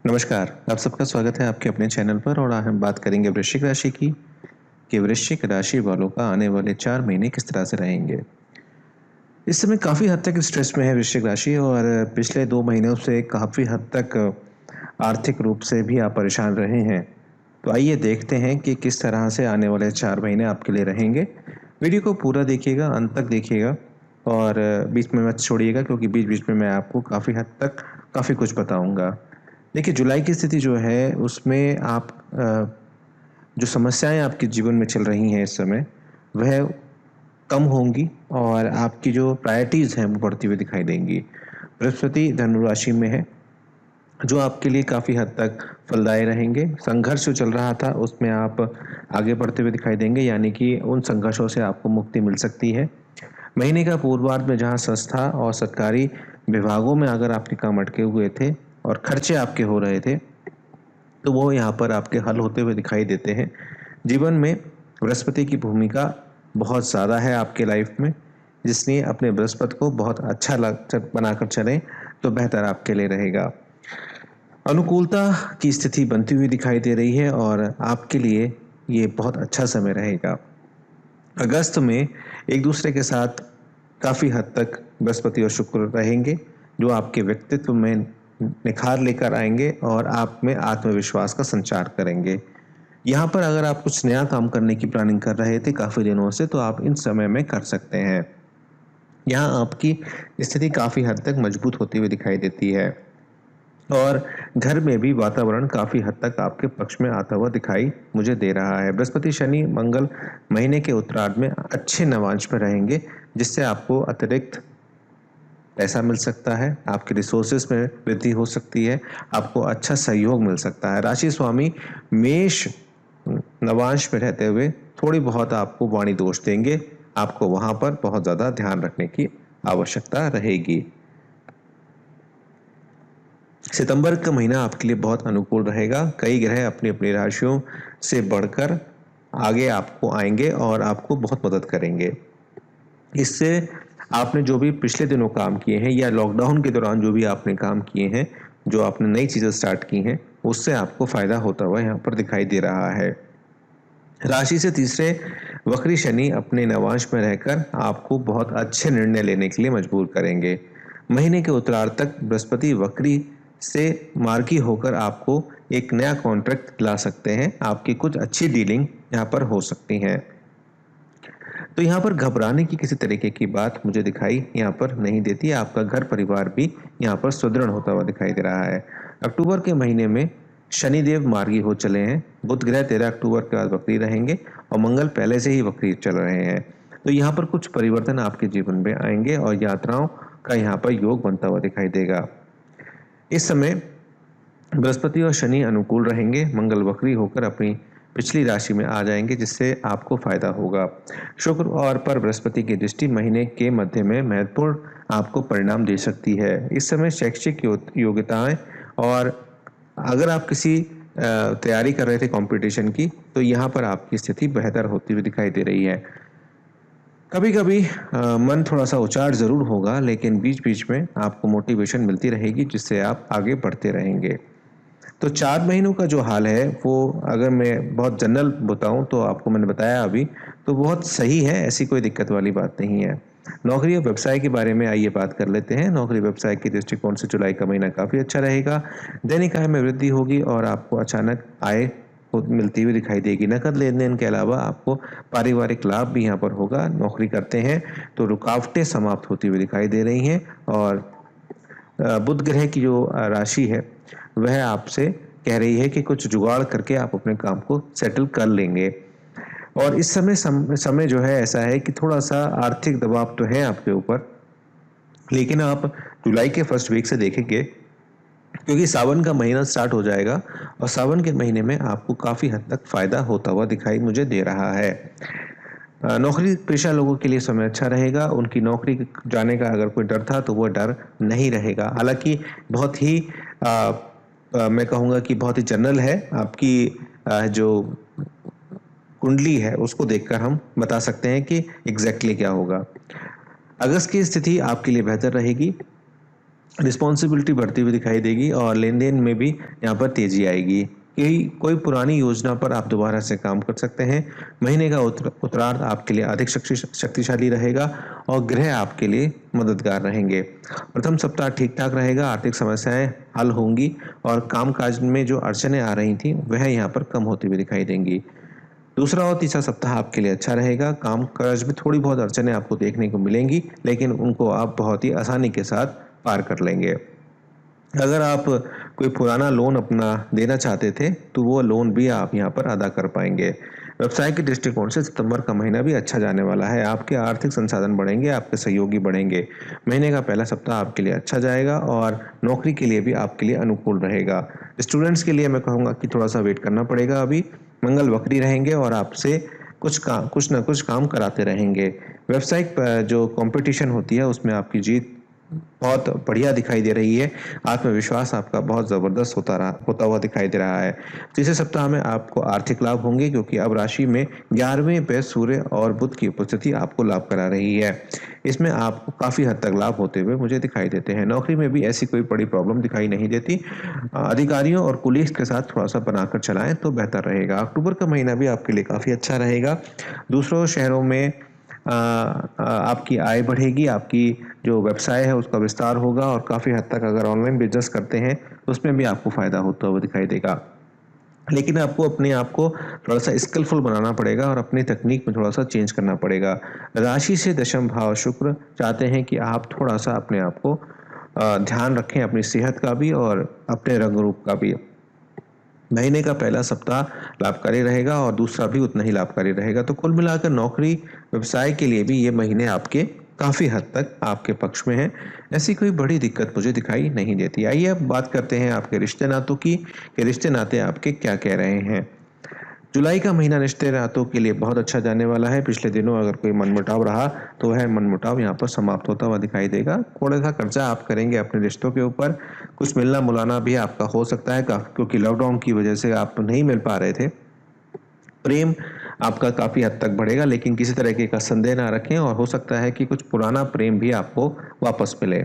नमस्कार, आप सबका स्वागत है आपके अपने चैनल पर और आज हम बात करेंगे वृश्चिक राशि की कि वृश्चिक राशि वालों का आने वाले 4 महीने किस तरह से रहेंगे। इस समय काफ़ी हद तक स्ट्रेस में है वृश्चिक राशि और पिछले 2 महीनों से काफ़ी हद तक आर्थिक रूप से भी आप परेशान रहे हैं। तो आइए देखते हैं कि किस तरह से आने वाले 4 महीने आपके लिए रहेंगे। वीडियो को पूरा देखिएगा, अंत तक देखिएगा और बीच में मत छोड़िएगा क्योंकि बीच-बीच में मैं आपको काफ़ी हद तक काफ़ी कुछ बताऊँगा। देखिए जुलाई की स्थिति जो है उसमें आप जो समस्याएँ आपके जीवन में चल रही हैं इस समय, वह कम होंगी और आपकी जो प्रायोरिटीज़ हैं वो बढ़ती हुई दिखाई देंगी। बृहस्पति धनु राशि में है, जो आपके लिए काफ़ी हद तक फलदायी रहेंगे। संघर्ष जो चल रहा था उसमें आप आगे बढ़ते हुए दिखाई देंगे यानी कि उन संघर्षों से आपको मुक्ति मिल सकती है। महीने का पूर्वार्ध में जहाँ संस्था और सरकारी विभागों में अगर आपके काम अटके हुए थे और खर्चे आपके हो रहे थे, तो वो यहाँ पर आपके हल होते हुए दिखाई देते हैं। जीवन में बृहस्पति की भूमिका बहुत ज़्यादा है आपके लाइफ में, इसलिए अपने बृहस्पति को बहुत अच्छा बनाकर चलें तो बेहतर आपके लिए रहेगा। अनुकूलता की स्थिति बनती हुई दिखाई दे रही है और आपके लिए ये बहुत अच्छा समय रहेगा। अगस्त में एक दूसरे के साथ काफ़ी हद तक बृहस्पति और शुक्र रहेंगे, जो आपके व्यक्तित्व में निखार लेकर आएंगे और आप में आत्मविश्वास का संचार करेंगे। यहाँ पर अगर आप कुछ नया काम करने की प्लानिंग कर रहे थे काफ़ी दिनों से, तो आप इन समय में कर सकते हैं। यहाँ आपकी स्थिति काफ़ी हद तक मजबूत होती हुई दिखाई देती है और घर में भी वातावरण काफ़ी हद तक आपके पक्ष में आता हुआ दिखाई मुझे दे रहा है। बृहस्पति, शनि, मंगल महीने के उत्तरार्ध में अच्छे नवांश में रहेंगे, जिससे आपको अतिरिक्त पैसा मिल सकता है, आपके रिसोर्सेज में वृद्धि हो सकती है, आपको अच्छा सहयोग मिल सकता है। राशि स्वामी मेष नवांश में रहते हुए थोड़ी बहुत आपको वाणी दोष देंगे, आपको वहां पर बहुत ज़्यादा ध्यान रखने की आवश्यकता रहेगी। सितंबर का महीना आपके लिए बहुत अनुकूल रहेगा। कई ग्रह अपनी अपनी राशियों से बढ़कर आगे आपको आएंगे और आपको बहुत मदद करेंगे। इससे आपने जो भी पिछले दिनों काम किए हैं या लॉकडाउन के दौरान जो भी आपने काम किए हैं, जो आपने नई चीज़ें स्टार्ट की हैं, उससे आपको फ़ायदा होता हुआ यहाँ पर दिखाई दे रहा है। राशि से तीसरे वक्री शनि अपने नवांश में रहकर आपको बहुत अच्छे निर्णय लेने के लिए मजबूर करेंगे। महीने के उत्तरार्ध तक बृहस्पति वक्री से मार्गी होकर आपको एक नया कॉन्ट्रैक्ट ला सकते हैं। आपकी कुछ अच्छी डीलिंग यहाँ पर हो सकती हैं। तो यहाँ पर घबराने की किसी तरीके की बात मुझे दिखाई यहाँ पर नहीं देती। आपका घर परिवार भी यहाँ पर सुदृढ़ होता हुआ दिखाई दे रहा है। अक्टूबर के महीने में शनिदेव मार्गी हो चले हैं। बुध ग्रह 13 अक्टूबर के बाद वक्री रहेंगे और मंगल पहले से ही वक्री चल रहे हैं। तो यहाँ पर कुछ परिवर्तन आपके जीवन में आएंगे और यात्राओं का यहाँ पर योग बनता हुआ दिखाई देगा। इस समय बृहस्पति और शनि अनुकूल रहेंगे, मंगल वक्री होकर अपनी पिछली राशि में आ जाएंगे, जिससे आपको फायदा होगा। शुक्र और पर बृहस्पति की दृष्टि महीने के मध्य में महत्वपूर्ण आपको परिणाम दे सकती है। इस समय शैक्षिक योग्यताएं और अगर आप किसी तैयारी कर रहे थे कंपटीशन की, तो यहाँ पर आपकी स्थिति बेहतर होती हुई दिखाई दे रही है। कभी कभी मन थोड़ा सा उचाट ज़रूर होगा, लेकिन बीच बीच में आपको मोटिवेशन मिलती रहेगी, जिससे आप आगे बढ़ते रहेंगे। तो 4 महीनों का जो हाल है वो अगर मैं बहुत जनरल बताऊं तो आपको मैंने बताया अभी, तो बहुत सही है, ऐसी कोई दिक्कत वाली बात नहीं है। नौकरी और व्यवसाय के बारे में आइए बात कर लेते हैं। नौकरी व्यवसाय के दृष्टिकोण से जुलाई का महीना काफ़ी अच्छा रहेगा। दैनिक आय में वृद्धि होगी और आपको अचानक आय मिलती हुई दिखाई देगी। नकद लेन देन के अलावा आपको पारिवारिक लाभ भी यहाँ पर होगा। नौकरी करते हैं तो रुकावटें समाप्त होती हुई दिखाई दे रही हैं और बुध ग्रह की जो राशि है वह आपसे कह रही है कि कुछ जुगाड़ करके आप अपने काम को सेटल कर लेंगे। और इस समय जो है ऐसा है कि थोड़ा सा आर्थिक दबाव तो है आपके ऊपर, लेकिन आप जुलाई के फर्स्ट वीक से देखेंगे, क्योंकि सावन का महीना स्टार्ट हो जाएगा और सावन के महीने में आपको काफ़ी हद तक फ़ायदा होता हुआ दिखाई मुझे दे रहा है। नौकरी पेशा लोगों के लिए समय अच्छा रहेगा। उनकी नौकरी जाने का अगर कोई डर था तो वो डर नहीं रहेगा। हालांकि बहुत ही मैं कहूँगा कि बहुत ही जनरल है। आपकी जो कुंडली है उसको देखकर हम बता सकते हैं कि एग्जैक्टली क्या होगा। अगस्त की स्थिति आपके लिए बेहतर रहेगी। रिस्पॉन्सिबिलिटी बढ़ती हुई दिखाई देगी और लेन देन में भी यहाँ पर तेजी आएगी। कोई पुरानी योजना पर आप दोबारा से काम कर सकते हैं। महीने का उत्तरार्ध आपके लिए अधिक शक्तिशाली रहेगा और ग्रह आपके लिए मददगार रहेंगे। प्रथम सप्ताह ठीक ठाक रहेगा, आर्थिक समस्याएं हल होंगी और कामकाज में जो अड़चनें आ रही थी वह यहाँ पर कम होती हुई दिखाई देंगी। दूसरा और तीसरा सप्ताह आपके लिए अच्छा रहेगा। काम काज में थोड़ी बहुत अड़चनें आपको देखने को मिलेंगी, लेकिन उनको आप बहुत ही आसानी के साथ पार कर लेंगे। अगर आप कोई पुराना लोन अपना देना चाहते थे तो वो लोन भी आप यहाँ पर अदा कर पाएंगे। व्यवसाय के दृष्टिकोण से सितंबर का महीना भी अच्छा जाने वाला है। आपके आर्थिक संसाधन बढ़ेंगे, आपके सहयोगी बढ़ेंगे। महीने का पहला सप्ताह आपके लिए अच्छा जाएगा और नौकरी के लिए भी आपके लिए अनुकूल रहेगा। स्टूडेंट्स के लिए मैं कहूँगा कि थोड़ा सा वेट करना पड़ेगा। अभी मंगल वक्री रहेंगे और आपसे कुछ ना कुछ काम कराते रहेंगे। व्यावसायिक जो कंपटीशन होती है उसमें आपकी जीत बहुत बढ़िया दिखाई दे रही है। आत्मविश्वास आपका बहुत ज़बरदस्त होता हुआ दिखाई दे रहा है। तीसरे सप्ताह में आपको आर्थिक लाभ होंगे क्योंकि अब राशि में 11वें पे सूर्य और बुध की उपस्थिति आपको लाभ करा रही है। इसमें आपको काफ़ी हद तक लाभ होते हुए मुझे दिखाई देते हैं। नौकरी में भी ऐसी कोई बड़ी प्रॉब्लम दिखाई नहीं देती। अधिकारियों और कुलीग्स के साथ थोड़ा सा बनाकर चलाएं तो बेहतर रहेगा। अक्टूबर का महीना भी आपके लिए काफ़ी अच्छा रहेगा। दूसरों शहरों में आपकी आय बढ़ेगी, आपकी जो व्यवसाय है उसका विस्तार होगा और काफ़ी हद तक अगर ऑनलाइन बिजनेस करते हैं तो उसमें भी आपको फ़ायदा होता हुआ दिखाई देगा। लेकिन आपको अपने आप को थोड़ा सा स्किलफुल बनाना पड़ेगा और अपनी तकनीक में थोड़ा सा चेंज करना पड़ेगा। राशि से दशम भाव शुक्र चाहते हैं कि आप थोड़ा सा अपने आप को ध्यान रखें, अपनी सेहत का भी और अपने रंग रूप का भी। महीने का पहला सप्ताह लाभकारी रहेगा और दूसरा भी उतना ही लाभकारी रहेगा। तो कुल मिलाकर नौकरी व्यवसाय के लिए भी ये महीने आपके काफ़ी हद तक आपके पक्ष में है। ऐसी कोई बड़ी दिक्कत मुझे दिखाई नहीं देती। आइए अब बात करते हैं आपके रिश्ते नातों की कि रिश्ते नाते आपके क्या कह रहे हैं। जुलाई का महीना रिश्ते नातों के लिए बहुत अच्छा जाने वाला है। पिछले दिनों अगर कोई मनमुटाव रहा तो वह मनमुटाव यहाँ पर समाप्त होता हुआ दिखाई देगा। थोड़ा सा खर्चा आप करेंगे अपने रिश्तों के ऊपर, कुछ मिलना मुलाना भी आपका हो सकता है क्योंकि लॉकडाउन की वजह से आप नहीं मिल पा रहे थे। प्रेम आपका काफ़ी हद तक बढ़ेगा, लेकिन किसी तरीके का संदेह ना रखें और हो सकता है कि कुछ पुराना प्रेम भी आपको वापस मिले।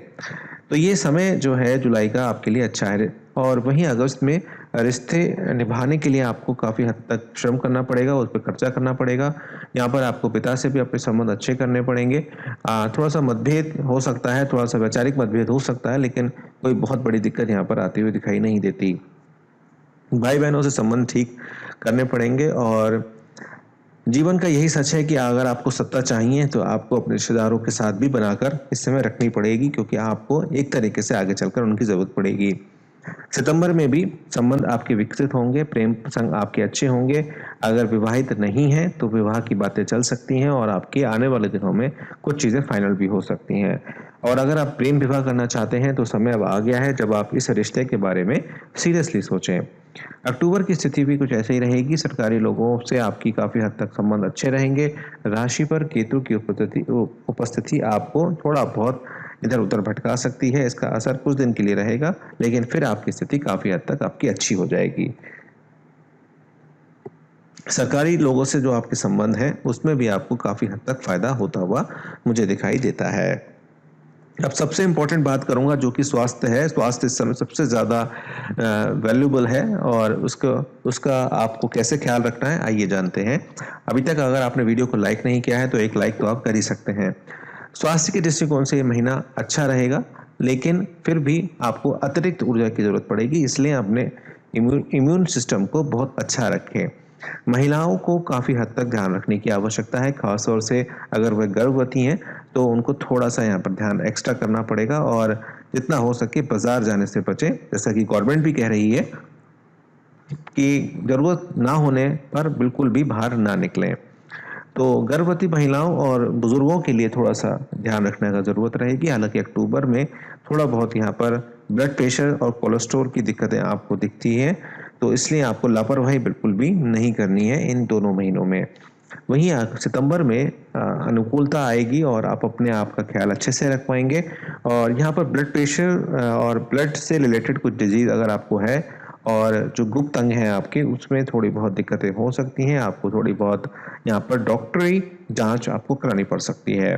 तो ये समय जो है जुलाई का आपके लिए अच्छा है। और वहीं अगस्त में रिश्ते निभाने के लिए आपको काफ़ी हद तक श्रम करना पड़ेगा, उस पर खर्चा करना पड़ेगा। यहाँ पर आपको पिता से भी अपने संबंध अच्छे करने पड़ेंगे। थोड़ा सा मतभेद हो सकता है, थोड़ा सा वैचारिक मतभेद हो सकता है, लेकिन कोई बहुत बड़ी दिक्कत यहाँ पर आती हुई दिखाई नहीं देती। भाई बहनों से संबंध ठीक करने पड़ेंगे और जीवन का यही सच है कि अगर आपको सत्ता चाहिए तो आपको अपने रिश्तेदारों के साथ भी बनाकर इस समय रखनी पड़ेगी, क्योंकि आपको एक तरीके से आगे चलकर उनकी जरूरत पड़ेगी। सितंबर में भी संबंध आपके विकसित होंगे, प्रेम प्रसंग आपके अच्छे होंगे। अगर विवाहित नहीं है तो विवाह की बातें चल सकती हैं और आपके आने वाले दिनों में कुछ चीज़ें फाइनल भी हो सकती हैं। और अगर आप प्रेम विवाह करना चाहते हैं तो समय अब आ गया है जब आप इस रिश्ते के बारे में सीरियसली सोचें। अक्टूबर की स्थिति भी कुछ ऐसे ही रहेगी। सरकारी लोगों से आपकी काफ़ी हद तक संबंध अच्छे रहेंगे। राशि पर केतु की उपस्थिति आपको थोड़ा बहुत इधर उधर भटका सकती है। इसका असर कुछ दिन के लिए रहेगा, लेकिन फिर आपकी स्थिति काफ़ी हद तक आपकी अच्छी हो जाएगी। सरकारी लोगों से जो आपके संबंध है उसमें भी आपको काफ़ी हद तक फ़ायदा होता हुआ मुझे दिखाई देता है। अब सबसे इम्पोर्टेंट बात करूंगा जो कि स्वास्थ्य है। स्वास्थ्य इस समय सबसे ज़्यादा वैल्यूबल है और उसका आपको कैसे ख्याल रखना है आइए जानते हैं। अभी तक अगर आपने वीडियो को लाइक नहीं किया है तो एक लाइक तो आप कर ही सकते हैं। स्वास्थ्य के दृष्टिकोण से ये महीना अच्छा रहेगा, लेकिन फिर भी आपको अतिरिक्त ऊर्जा की ज़रूरत पड़ेगी, इसलिए अपने इम्यून सिस्टम को बहुत अच्छा रखें। महिलाओं को काफ़ी हद तक ध्यान रखने की आवश्यकता है, खासतौर से अगर वह गर्भवती हैं तो उनको थोड़ा सा यहाँ पर ध्यान एक्स्ट्रा करना पड़ेगा और जितना हो सके बाजार जाने से बचें। जैसा कि गवर्नमेंट भी कह रही है कि ज़रूरत ना होने पर बिल्कुल भी बाहर ना निकलें। तो गर्भवती महिलाओं और बुजुर्गों के लिए थोड़ा सा ध्यान रखने का ज़रूरत रहेगी। हालांकि अक्टूबर में थोड़ा बहुत यहाँ पर ब्लड प्रेशर और कोलेस्ट्रॉल की दिक्कतें आपको दिखती हैं, तो इसलिए आपको लापरवाही बिल्कुल भी नहीं करनी है इन दोनों महीनों में। वहीं सितंबर में अनुकूलता आएगी और आप अपने आप का ख्याल अच्छे से रख पाएंगे। और यहाँ पर ब्लड प्रेशर और ब्लड से रिलेटेड कुछ डिजीज़ अगर आपको है और जो गुप्त अंग हैं आपके उसमें थोड़ी बहुत दिक्कतें हो सकती हैं। आपको थोड़ी बहुत यहाँ पर डॉक्टरी जांच आपको करानी पड़ सकती है।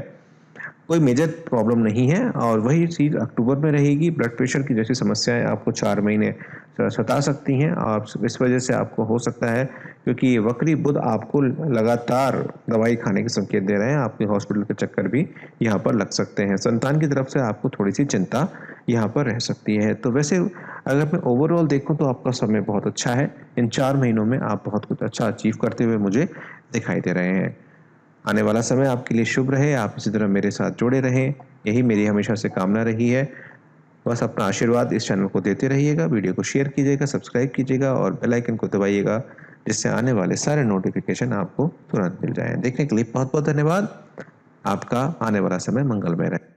कोई मेजर प्रॉब्लम नहीं है और वही चीज़ अक्टूबर में रहेगी। ब्लड प्रेशर की जैसी समस्याएं आपको 4 महीने सता सकती हैं और इस वजह से आपको हो सकता है, क्योंकि ये वक्री बुध आपको लगातार दवाई खाने के संकेत दे रहे हैं, आपके हॉस्पिटल के चक्कर भी यहाँ पर लग सकते हैं। संतान की तरफ से आपको थोड़ी सी चिंता यहाँ पर रह सकती है। तो वैसे अगर मैं ओवरऑल देखूँ तो आपका समय बहुत अच्छा है। इन 4 महीनों में आप बहुत कुछ अच्छा अचीव करते हुए मुझे दिखाई दे रहे हैं। आने वाला समय आपके लिए शुभ रहे, आप इसी तरह मेरे साथ जुड़े रहें, यही मेरी हमेशा से कामना रही है। बस अपना आशीर्वाद इस चैनल को देते रहिएगा, वीडियो को शेयर कीजिएगा, सब्सक्राइब कीजिएगा और बेल आइकन को दबाइएगा, जिससे आने वाले सारे नोटिफिकेशन आपको तुरंत मिल जाएं। देखने के लिए बहुत बहुत धन्यवाद। आपका आने वाला समय मंगलमय रहे।